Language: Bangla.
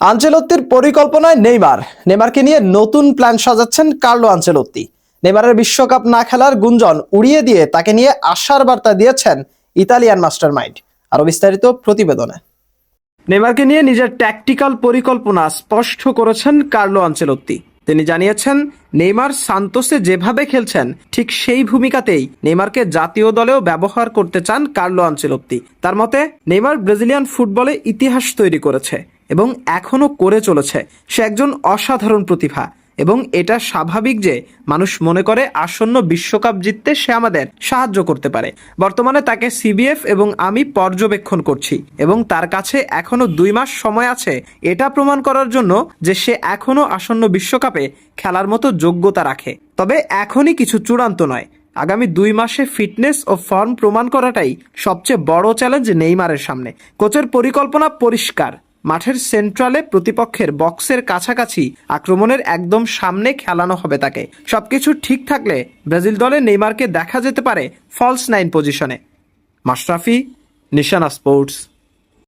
আনচেলত্তির পরিকল্পনায় নেইমারকে নিয়ে নতুন প্ল্যান সাজাচ্ছেন কার্লো আনচেলত্তি। নেইমারের বিশ্বকাপ না খেলার গুঞ্জন উড়িয়ে দিয়ে তাকে নিয়ে আশার বার্তা দিয়েছেন ইতালিয়ান মাস্টারমাইন্ড। আরো বিস্তারিত প্রতিবেদনে। নেইমারকে নিয়ে নিজের ট্যাকটিক্যাল পরিকল্পনা স্পষ্ট করেছেন কার্লো আনচেলত্তি। তিনি জানিয়েছেন, নেইমার সান্তোসে যেভাবে খেলছেন ঠিক সেই ভূমিকাতেই নেইমারকে জাতীয় দলেও ব্যবহার করতে চান কার্লো আনচেলত্তি। তার মতে, নেইমার ব্রাজিলিয়ান ফুটবলে ইতিহাস তৈরি করেছে এবং এখনো করে চলেছে। সে একজন অসাধারণ প্রতিভা এবং এটা স্বাভাবিক যে মানুষ মনে করে আসন্ন বিশ্বকাপ জিততে সে আমাদের সাহায্য করতে পারে। বর্তমানে তাকে সিবিএফ এবং আমি পর্যবেক্ষণ করছি এবং তার কাছে এখনো 2 মাস সময় আছে এটা প্রমাণ করার জন্য যে সে এখনো আসন্ন বিশ্বকাপে খেলার মতো যোগ্যতা রাখে। তবে এখনই কিছু চূড়ান্ত নয়। আগামী 2 মাসে ফিটনেস ও ফর্ম প্রমাণ করাটাই সবচেয়ে বড় চ্যালেঞ্জ নেইমারের সামনে। কোচের পরিকল্পনা পরিষ্কার, মাঠের সেন্ট্রালে প্রতিপক্ষের বক্সের কাছাকাছি আক্রমণের একদম সামনে খেলানো হবে তাকে। সবকিছু ঠিক থাকলে ব্রাজিল দলে নেইমারকে দেখা যেতে পারে ফলস 9 পজিশনে। মাশরাফি, নিশানা স্পোর্টস।